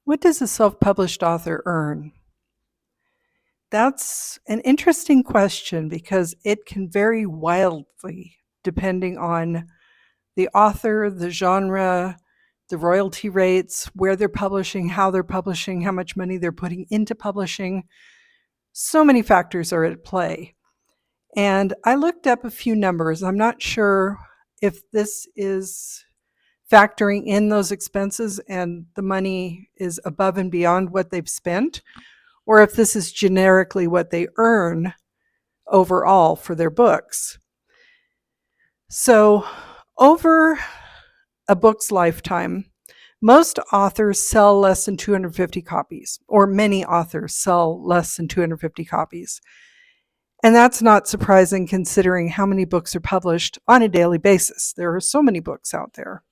What does a self-published author earn? That's an interesting question because it can vary wildly depending on the author, the genre, the royalty rates, where they're publishing, how much money they're putting into publishing. So many factors are at play. And I looked up a few numbers. I'm not sure if this is factoring in those expenses and the money is above and beyond what they've spent, or if this is generically what they earn overall for their books. So, over a book's lifetime, most authors sell less than 250 copies, or many authors sell less than 250 copies. And that's not surprising considering how many books are published on a daily basis. There are so many books out there.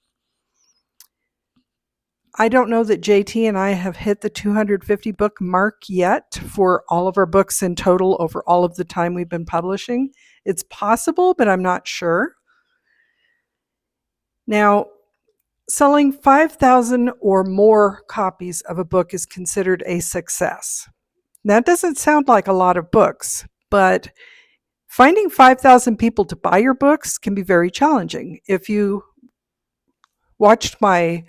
I don't know that JT and I have hit the 250 book mark yet for all of our books in total over all of the time we've been publishing. It's possible, but I'm not sure. Now, selling 5,000 or more copies of a book is considered a success. That doesn't sound like a lot of books, but finding 5,000 people to buy your books can be very challenging. If you watched my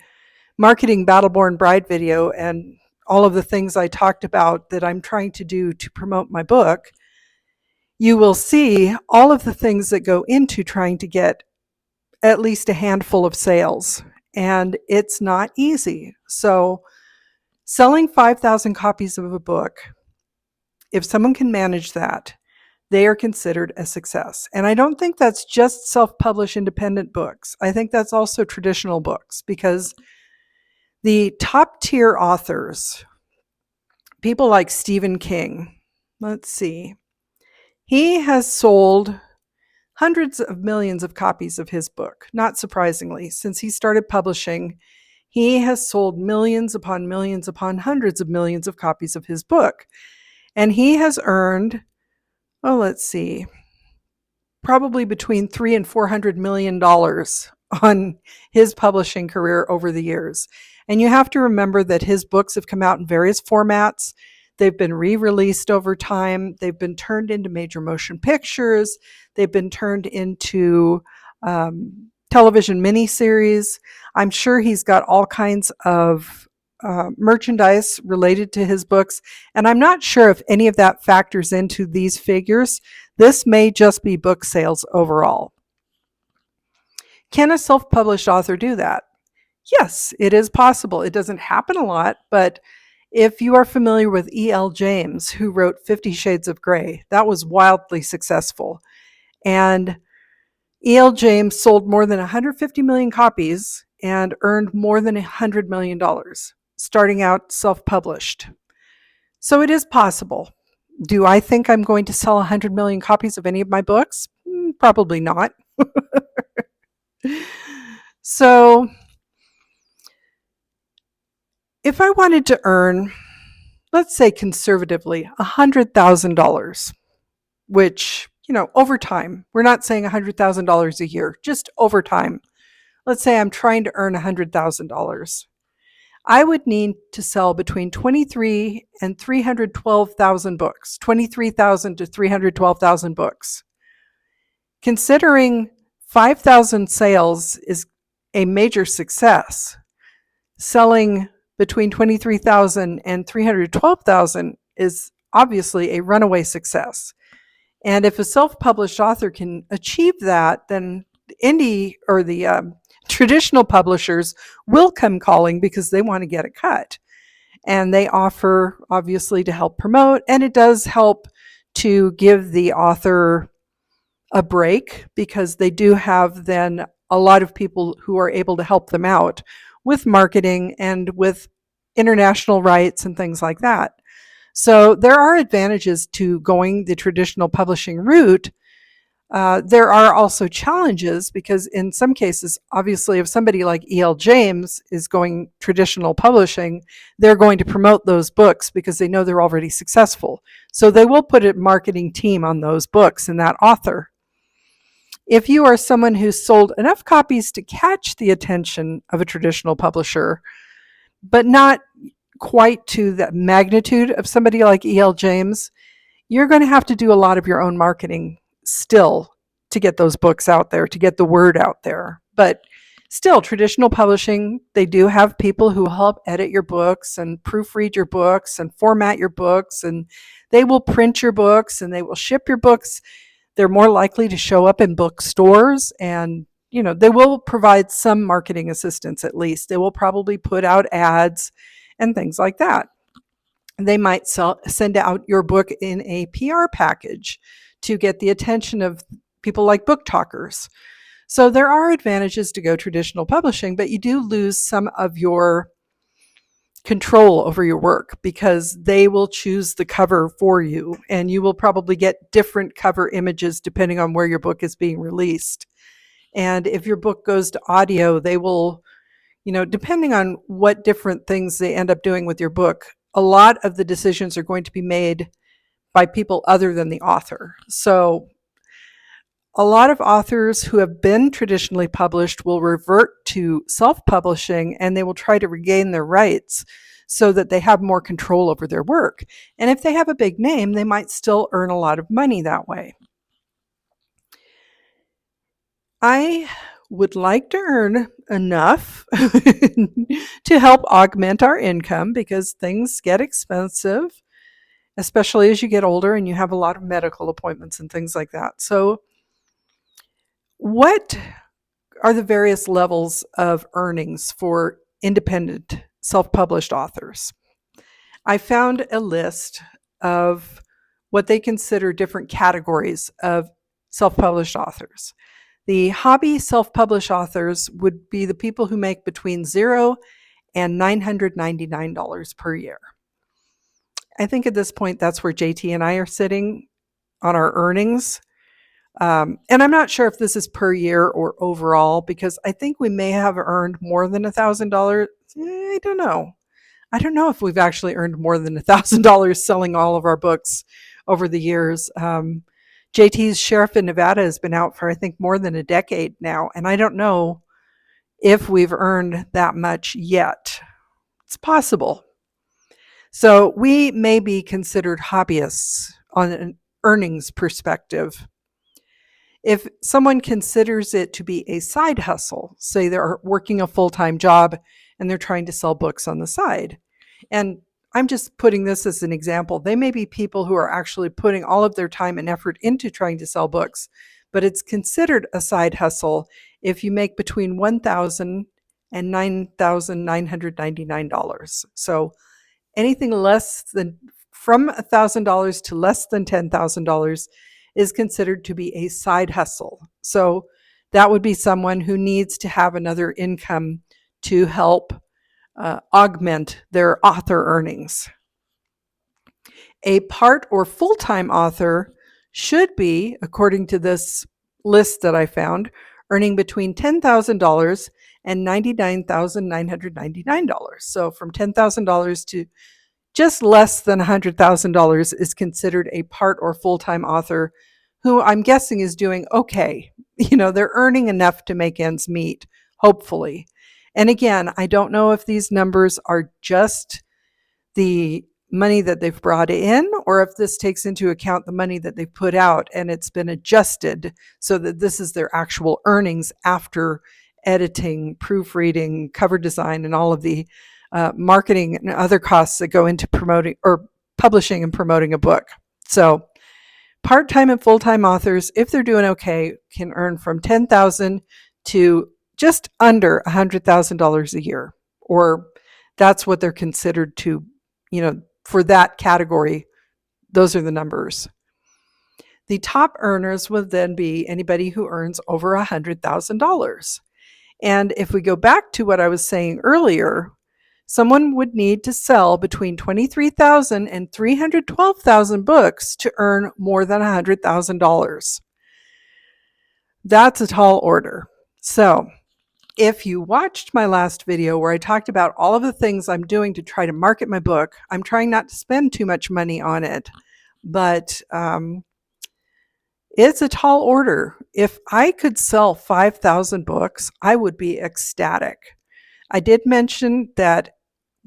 Marketing Battleborn Bride video and all of the things I talked about that I'm trying to do to promote my book, you will see all of the things that go into trying to get at least a handful of sales. And it's not easy. So selling 5,000 copies of a book, if someone can manage that, they are considered a success. And I don't think that's just self-published independent books. I think that's also traditional books, because the top tier authors, people like Stephen King, let's see, he has sold hundreds of millions of copies of his book. Not surprisingly, since he started publishing, he has sold millions upon hundreds of millions of copies of his book. And he has earned, let's see, probably between $300 and $400 million on his publishing career over the years. And you have to remember that his books have come out in various formats. They've been re-released over time. They've been turned into major motion pictures. They've been turned into television miniseries. I'm sure he's got all kinds of merchandise related to his books. And I'm not sure if any of that factors into these figures. This may just be book sales overall. Can a self-published author do that? Yes, it is possible. It doesn't happen a lot, but if you are familiar with E.L. James, who wrote 50 Shades of Grey, that was wildly successful. And E.L. James sold more than 150 million copies and earned more than $100 million, starting out self-published. So it is possible. Do I think I'm going to sell 100 million copies of any of my books? Probably not. So if I wanted to earn, let's say conservatively, $100,000, which, over time, we're not saying $100,000 a year, just over time. Let's say I'm trying to earn $100,000. I would need to sell between 23 and 312,000 books, 23,000 to 312,000 books. Considering 5,000 sales is a major success, selling between 23,000 and 312,000 is obviously a runaway success. And if a self-published author can achieve that, then the traditional publishers will come calling because they want to get a cut. And they offer, obviously, to help promote, and it does help to give the author a break because they do have then a lot of people who are able to help them out with marketing and with international rights and things like that. So there are advantages to going the traditional publishing route. There are also challenges because in some cases, obviously, if somebody like E.L. James is going traditional publishing, they're going to promote those books because they know they're already successful. So they will put a marketing team on those books and that author. If you are someone who's sold enough copies to catch the attention of a traditional publisher, but not quite to the magnitude of somebody like E.L. James, you're going to have to do a lot of your own marketing still to get those books out there, to get the word out there. But still, traditional publishing, they do have people who help edit your books and proofread your books and format your books, and they will print your books and they will ship your books. They're more likely to show up in bookstores, and they will provide some marketing assistance. At least they will probably put out ads and things like that. They might send out your book in a PR package to get the attention of people like book talkers. So there are advantages to go traditional publishing, but you do lose some of your control over your work because they will choose the cover for you, and you will probably get different cover images depending on where your book is being released. And if your book goes to audio, they will, depending on what different things they end up doing with your book, a lot of the decisions are going to be made by people other than the author. So a lot of authors who have been traditionally published will revert to self-publishing, and they will try to regain their rights so that they have more control over their work. And if they have a big name, they might still earn a lot of money that way. I would like to earn enough to help augment our income because things get expensive, especially as you get older and you have a lot of medical appointments and things like that. So what are the various levels of earnings for independent self-published authors? I found a list of what they consider different categories of self-published authors. The hobby self-published authors would be the people who make between $0 and $999 per year. I think at this point that's where JT and I are sitting on our earnings. And I'm not sure if this is per year or overall, because I think we may have earned more than $1,000. I don't know. I don't know if we've actually earned more than $1,000 selling all of our books over the years. JT's Sheriff in Nevada has been out for, I think, more than a decade now, and I don't know if we've earned that much yet. It's possible. So we may be considered hobbyists on an earnings perspective. If someone considers it to be a side hustle, say they're working a full-time job and they're trying to sell books on the side, and I'm just putting this as an example, they may be people who are actually putting all of their time and effort into trying to sell books, but it's considered a side hustle if you make between $1,000 and $9,999. So anything less than from $1,000 to less than $10,000 is considered to be a side hustle. So that would be someone who needs to have another income to help augment their author earnings. A part or full-time author should be, according to this list that I found, earning between $10,000 and $99,999. So from $10,000 to just less than $100,000 is considered a part or full-time author who I'm guessing is doing okay. They're earning enough to make ends meet, hopefully. And again, I don't know if these numbers are just the money that they've brought in or if this takes into account the money that they've put out and it's been adjusted so that this is their actual earnings after editing, proofreading, cover design, and all of the marketing and other costs that go into promoting or publishing and promoting a book. So part-time and full-time authors, if they're doing okay, can earn from $10,000 to just under $100,000 a year, or that's what they're considered to, for that category. Those are the numbers. The top earners would then be anybody who earns over $100,000. And if we go back to what I was saying earlier, someone would need to sell between 23,000 and 312,000 books to earn more than $100,000. That's a tall order. So if you watched my last video where I talked about all of the things I'm doing to try to market my book, I'm trying not to spend too much money on it, but it's a tall order. If I could sell 5,000 books, I would be ecstatic. I did mention that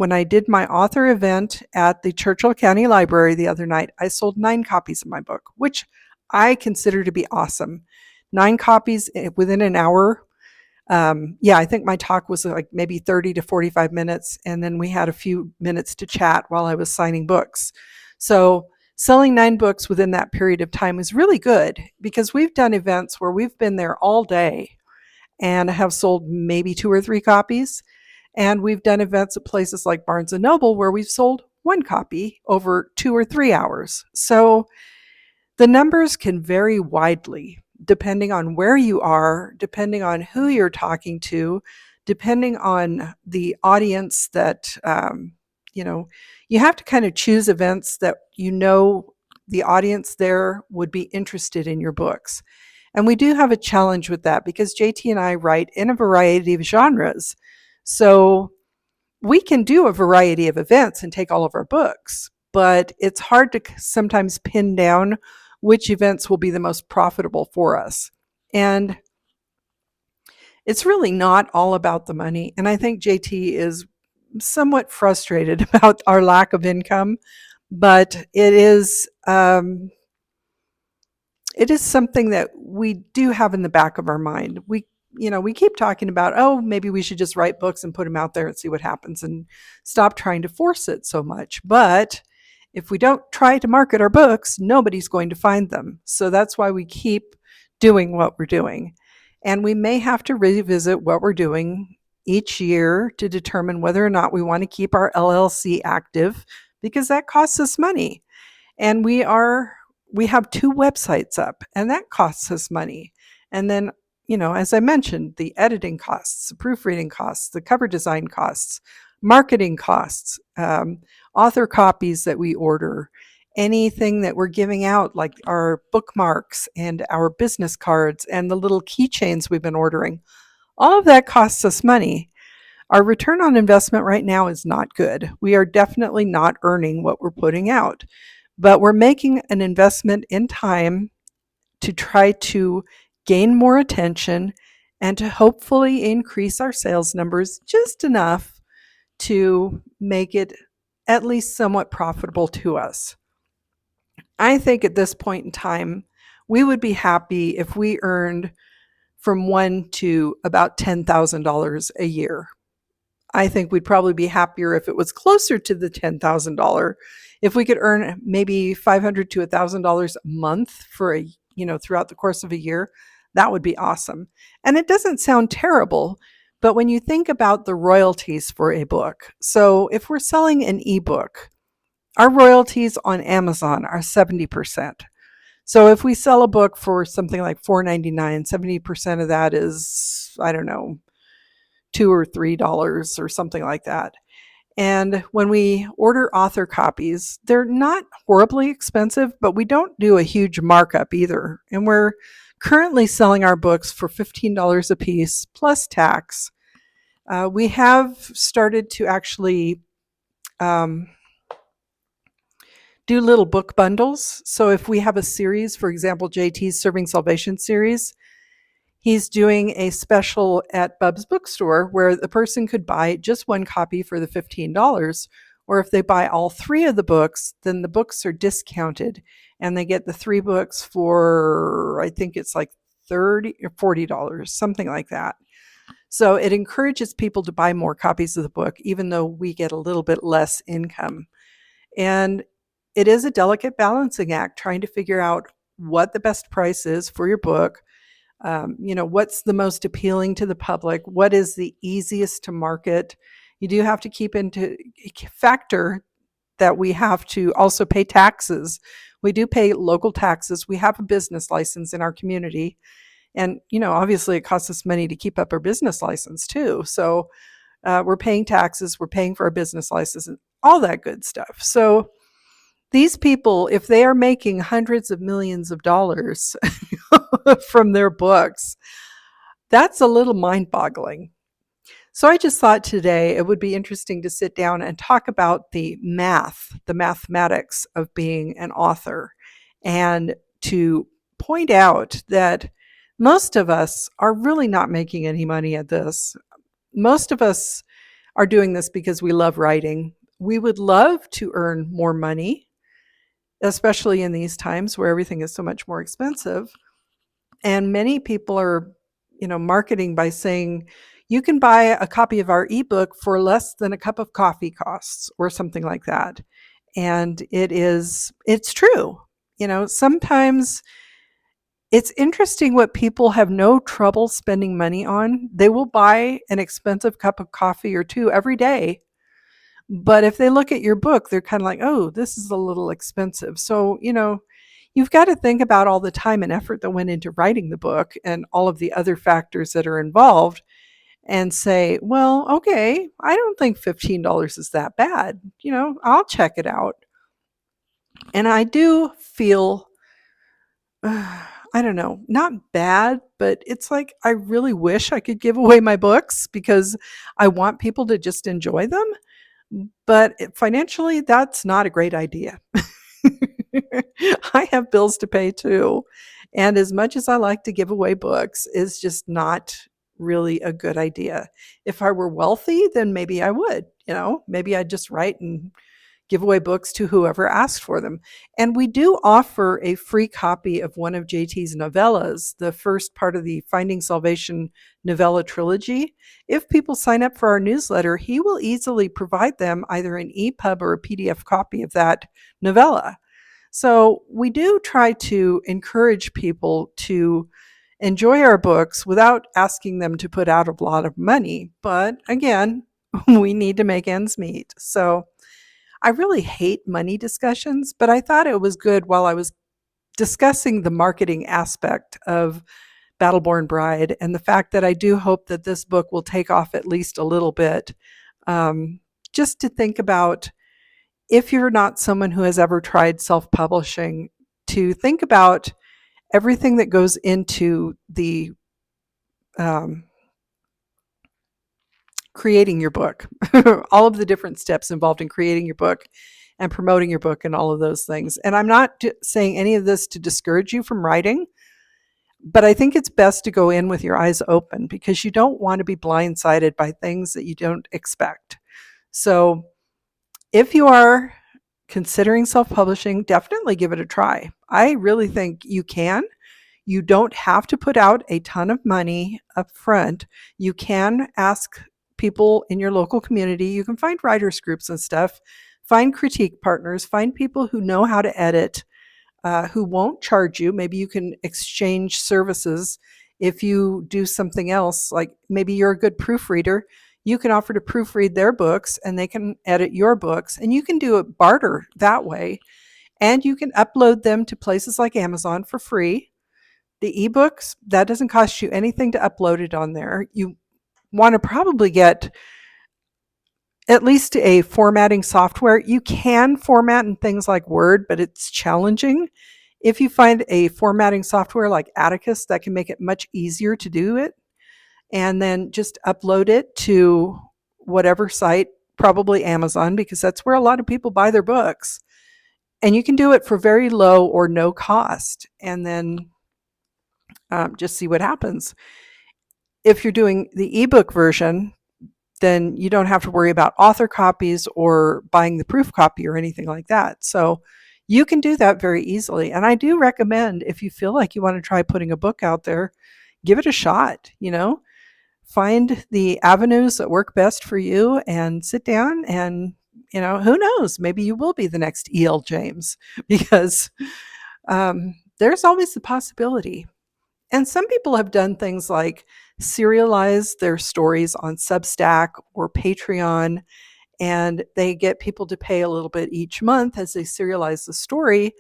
when I did my author event at the Churchill County Library the other night, I sold 9 copies of my book, which I consider to be awesome. 9 copies within an hour. Yeah, I think my talk was like maybe 30 to 45 minutes, and then we had a few minutes to chat while I was signing books. So selling 9 books within that period of time is really good, because we've done events where we've been there all day and have sold maybe 2 or 3 copies. And we've done events at places like Barnes & Noble where we've sold 1 copy over 2 or 3 hours. So the numbers can vary widely depending on where you are, depending on who you're talking to, depending on the audience that, you have to kind of choose events that the audience there would be interested in your books. And we do have a challenge with that because JT and I write in a variety of genres. So we can do a variety of events and take all of our books, but it's hard to sometimes pin down which events will be the most profitable for us. And it's really not all about the money. And I think JT is somewhat frustrated about our lack of income, but it is something that we do have in the back of our mind. We keep talking about, oh, maybe we should just write books and put them out there and see what happens and stop trying to force it so much. But if we don't try to market our books, nobody's going to find them. So that's why we keep doing what we're doing. And we may have to revisit what we're doing each year to determine whether or not we want to keep our LLC active, because that costs us money. And we have 2 websites up, and that costs us money. And then, as I mentioned, the editing costs, the proofreading costs, the cover design costs, marketing costs, author copies that we order, anything that we're giving out, like our bookmarks and our business cards and the little keychains we've been ordering. All of that costs us money. Our return on investment right now is not good. We are definitely not earning what we're putting out, but we're making an investment in time to try to gain more attention and to hopefully increase our sales numbers just enough to make it at least somewhat profitable to us. I think at this point in time, we would be happy if we earned from $1,000 to about $10,000 a year. I think we'd probably be happier if it was closer to the $10,000. If we could earn maybe $500 to $1,000 a month throughout the course of a year, that would be awesome. And it doesn't sound terrible, but when you think about the royalties for a book, so if we're selling an ebook, our royalties on Amazon are 70%. So if we sell a book for something like $4.99, 70% of that is, I don't know, $2 or $3 or something like that. And when we order author copies, they're not horribly expensive, but we don't do a huge markup either. And we're currently selling our books for $15 a piece plus tax. We have started to actually do little book bundles. So if we have a series, for example, JT's Serving Salvation series, he's doing a special at Bub's Bookstore where the person could buy just 1 copy for the $15. Or if they buy all 3 of the books, then the books are discounted and they get the 3 books for, I think it's like $30 or $40, something like that. So it encourages people to buy more copies of the book, even though we get a little bit less income. And it is a delicate balancing act, trying to figure out what the best price is for your book. What's the most appealing to the public? What is the easiest to market? You do have to keep into factor that we have to also pay taxes. We do pay local taxes. We have a business license in our community. And, obviously it costs us money to keep up our business license too. So we're paying taxes, we're paying for our business license and all that good stuff. So these people, if they are making hundreds of millions of dollars from their books, that's a little mind-boggling. So I just thought today it would be interesting to sit down and talk about the mathematics of being an author, and to point out that most of us are really not making any money at this. Most of us are doing this because we love writing. We would love to earn more money, especially in these times where everything is so much more expensive. And many people are, marketing by saying you can buy a copy of our ebook for less than a cup of coffee costs or something like that. And it's true. Sometimes it's interesting what people have no trouble spending money on. They will buy an expensive cup of coffee or two every day. But if they look at your book, they're kind of like, oh, this is a little expensive. So, you've got to think about all the time and effort that went into writing the book and all of the other factors that are involved and say, well, okay, I don't think $15 is that bad. I'll check it out. And I do feel, I don't know, not bad, but it's like I really wish I could give away my books because I want people to just enjoy them. But financially, that's not a great idea. I have bills to pay too. And as much as I like to give away books, it's just not really a good idea. If I were wealthy, then maybe I would, maybe I'd just write and give away books to whoever asked for them. And we do offer a free copy of one of JT's novellas, the first part of the Finding Salvation novella trilogy. If people sign up for our newsletter, he will easily provide them either an EPUB or a PDF copy of that novella. So we do try to encourage people to enjoy our books without asking them to put out a lot of money. But again, we need to make ends meet. So I really hate money discussions, but I thought it was good while I was discussing the marketing aspect of Battleborn Bride and the fact that I do hope that this book will take off at least a little bit. Just to think about, if you're not someone who has ever tried self-publishing, to think about everything that goes into the creating your book, all of the different steps involved in creating your book and promoting your book and all of those things. And I'm not saying any of this to discourage you from writing, but I think it's best to go in with your eyes open because you don't want to be blindsided by things that you don't expect. So if you are considering self-publishing, definitely give it a try. I really think you can. You don't have to put out a ton of money up front. You can ask people in your local community. You can find writers groups and stuff, find critique partners, find people who know how to edit, who won't charge you. Maybe you can exchange services. If you do something else, like maybe you're a good proofreader, you can offer to proofread their books and they can edit your books, and you can do a barter that way. And you can upload them to places like Amazon for free. The ebooks, that doesn't cost you anything to upload it on there. You want to probably get at least a formatting software. You can format in things like Word, but it's challenging. If you find a formatting software like Atticus, that can make it much easier to do it. And then just upload it to whatever site, probably Amazon, because that's where a lot of people buy their books. And you can do it for very low or no cost. And then just see what happens. If you're doing the ebook version, then you don't have to worry about author copies or buying the proof copy or anything like that. So you can do that very easily. And I do recommend, if you feel like you want to try putting a book out there, give it a shot, find the avenues that work best for you and sit down and, who knows, maybe you will be the next E.L. James because there's always the possibility. And some people have done things like serialize their stories on Substack or Patreon, and they get people to pay a little bit each month as they serialize the story.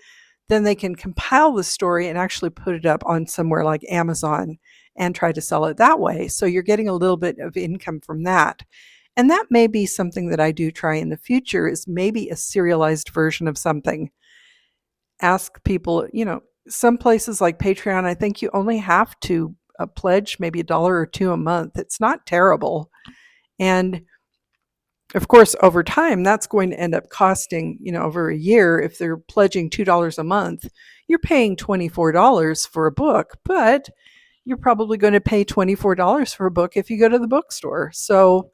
Then they can compile the story and actually put it up on somewhere like Amazon and try to sell it that way. So you're getting a little bit of income from that. And that may be something that I do try in the future, is maybe a serialized version of something. Ask people, some places like Patreon, I think you only have to pledge maybe $1 or $2 a month. It's not terrible. And of course, over time, that's going to end up costing, over a year. If they're pledging $2 a month, you're paying $24 for a book, but you're probably going to pay $24 for a book if you go to the bookstore. So,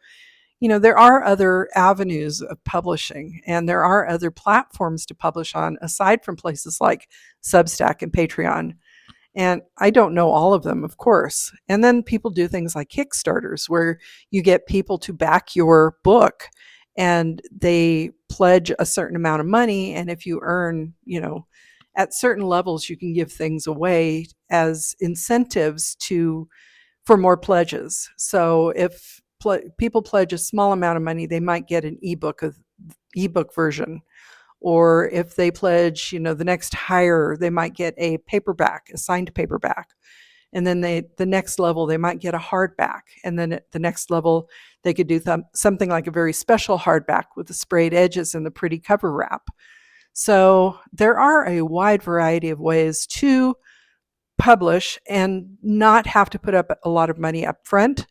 there are other avenues of publishing, and there are other platforms to publish on aside from places like Substack and Patreon. And I don't know all of them, of course. And then people do things like Kickstarters, where you get people to back your book and they pledge a certain amount of money. And if you earn, at certain levels, you can give things away as incentives for more pledges. So if people pledge a small amount of money, they might get an ebook version. Or if they pledge, the next higher, they might get a paperback, a signed paperback. And then the next level, they might get a hardback. And then at the next level, they could do something like a very special hardback with the sprayed edges and the pretty cover wrap. So there are a wide variety of ways to publish and not have to put up a lot of money up front.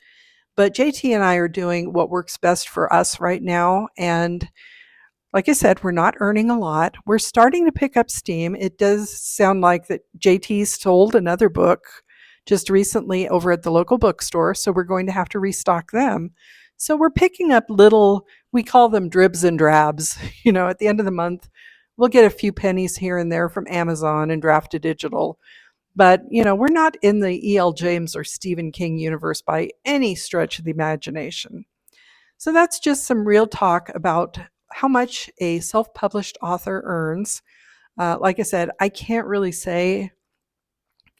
But JT and I are doing what works best for us right now. And like I said, we're not earning a lot. We're starting to pick up steam. It does sound like that JT sold another book just recently over at the local bookstore, so we're going to have to restock them. So we're picking up we call them dribs and drabs. At the end of the month, we'll get a few pennies here and there from Amazon and Draft Digital. But, we're not in the E.L. James or Stephen King universe by any stretch of the imagination. So that's just some real talk about how much a self-published author earns. Like I said, I can't really say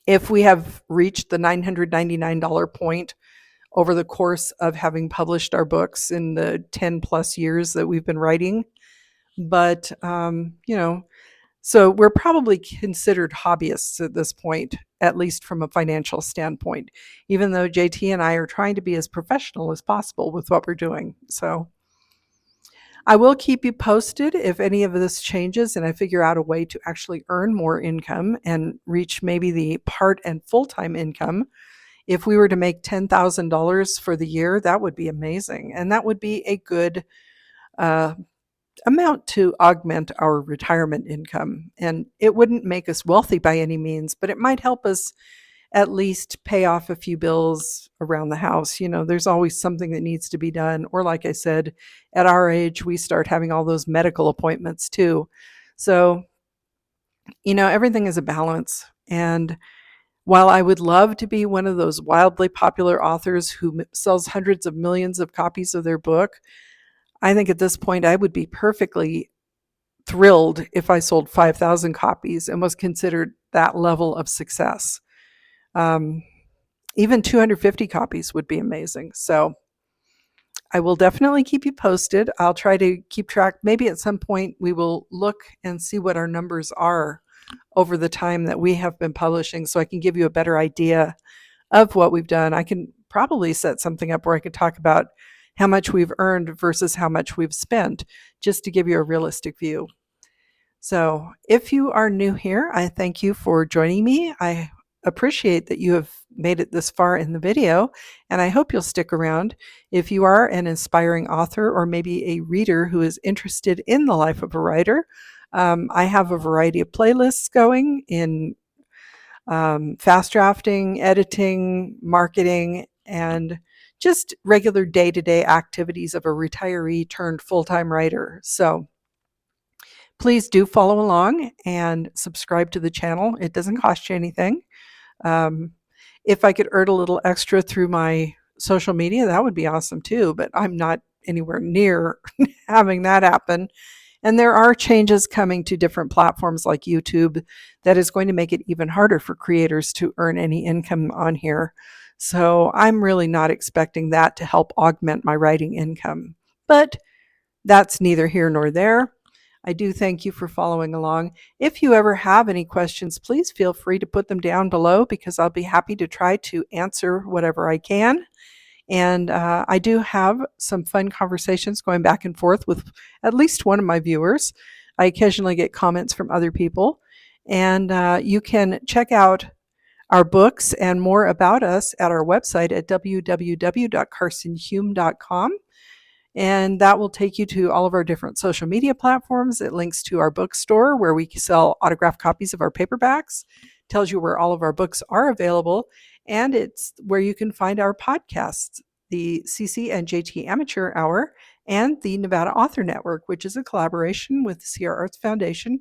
if we have reached the $999 point over the course of having published our books in the 10 plus years that we've been writing. But, so we're probably considered hobbyists at this point, at least from a financial standpoint, even though JT and I are trying to be as professional as possible with what we're doing. So I will keep you posted if any of this changes and I figure out a way to actually earn more income and reach maybe the part and full-time income. If we were to make $10,000 for the year, that would be amazing. And that would be a good amount to augment our retirement income. And it wouldn't make us wealthy by any means, but it might help us at least pay off a few bills around the house. There's always something that needs to be done. Or like I said, at our age, we start having all those medical appointments too. So, everything is a balance. And while I would love to be one of those wildly popular authors who sells hundreds of millions of copies of their book, I think at this point I would be perfectly thrilled if I sold 5,000 copies and was considered that level of success. Even 250 copies would be amazing. So I will definitely keep you posted. I'll try to keep track. Maybe at some point we will look and see what our numbers are over the time that we have been publishing, so I can give you a better idea of what we've done. I can probably set something up where I could talk about how much we've earned versus how much we've spent, just to give you a realistic view. So if you are new here, I thank you for joining me. I appreciate that you have made it this far in the video, and I hope you'll stick around. If you are an inspiring author or maybe a reader who is interested in the life of a writer, I have a variety of playlists going in fast drafting, editing, marketing, and just regular day-to-day activities of a retiree turned full-time writer. So please do follow along and subscribe to the channel. It doesn't cost you anything. If I could earn a little extra through my social media, that would be awesome too, but I'm not anywhere near having that happen. And there are changes coming to different platforms like YouTube that is going to make it even harder for creators to earn any income on here. So I'm really not expecting that to help augment my writing income. But that's neither here nor there. I do thank you for following along. If you ever have any questions, please feel free to put them down below, because I'll be happy to try to answer whatever I can. And I do have some fun conversations going back and forth with at least one of my viewers. I occasionally get comments from other people. And you can check out our books and more about us at our website at www.carsonhume.com. And that will take you to all of our different social media platforms. It links to our bookstore where we sell autographed copies of our paperbacks, tells you where all of our books are available, and it's where you can find our podcasts. the CC and JT Amateur Hour, and the Nevada Author Network, which is a collaboration with the Sierra Arts Foundation,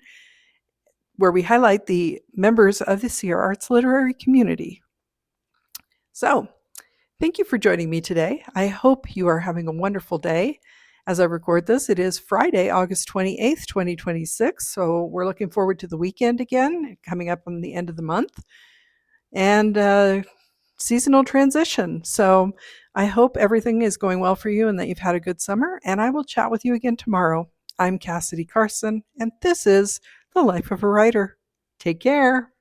where we highlight the members of the Sierra Arts literary community. So, thank you for joining me today. I hope you are having a wonderful day. As I record this, it is Friday, August 28th, 2026. So we're looking forward to the weekend again, coming up on the end of the month, and seasonal transition. So I hope everything is going well for you and that you've had a good summer. And I will chat with you again tomorrow. I'm Cassidy Carson, and this is The Life of a Writer. Take care.